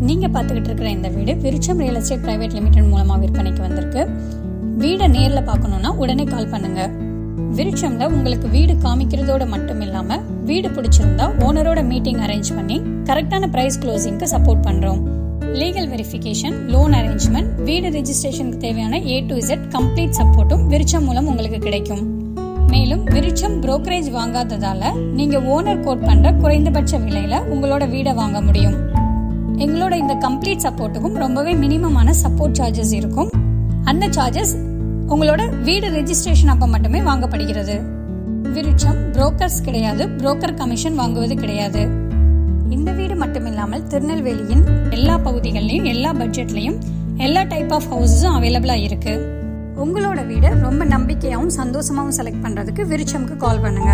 நீங்க பார்த்துக்கிட்டு இருக்கிற இந்த வீடு விருட்சம் ரியல் எஸ்டேட் பிரைவேட் லிமிடெட் மூலமா விற்பனைக்கு வந்திருக்கு. வீடை நேர்ல பார்க்கணும்னா உடனே கால் பண்ணுங்க. விருட்சம்ல உங்களுக்கு வீடு காமிக்கிறதோட மட்டும் இல்லாம வீடு பிடிச்சிருந்தா ஓனரோட மீட்டிங் அரேஞ்ச் பண்ணி கரெக்டான பிரைஸ் க்ளோசிங்க்கு சப்போர்ட் பண்றோம். லீகல் வெரிஃபிகேஷன், லோன் அரேஞ்ச்மெண்ட், வீடு ரெஜிஸ்ட்ரேஷனுக்கு தேவையான A to Z கம்ப்ளீட் சப்போர்ட்டும் விருட்சம் மூலம் உங்களுக்கு கிடைக்கும். மேலும் விருட்சம் புரோக்கரேஜ் வாங்காததால நீங்க ஓனர் கோட் பண்ற குறைந்தபட்ச விலையில உங்களோட வீடை வாங்க முடியும். எங்களோட இந்த கம்ப்ளீட் சப்போர்ட்டுக்கும் ரொம்பவே மினிமமான சப்போர்ட் சார்ஜஸ் இருக்கும். அந்த சார்ஜஸ் உங்களோட வீடு ரெஜிஸ்ட்ரேஷன் அப்ப மட்டுமே வாங்கப்படுகிறது. விருட்சம் புரோக்கர்ஸ் கிடையாது, புரோக்கர் கமிஷன் வாங்குவது கிடையாது. இந்த வீடு மட்டுமில்லாமல் திருநெல்வேலியின் எல்லா பகுதிகளிலும் எல்லா பட்ஜெட்லயும் எல்லா டைப் ஆஃப் ஹவுசஸும் அவைலபிளா இருக்கு. உங்களோட வீடை ரொம்ப நம்பிக்கையாவும் சந்தோஷமாவும் செலக்ட் பண்றதுக்கு விருட்சம்க்கு கால் பண்ணுங்க.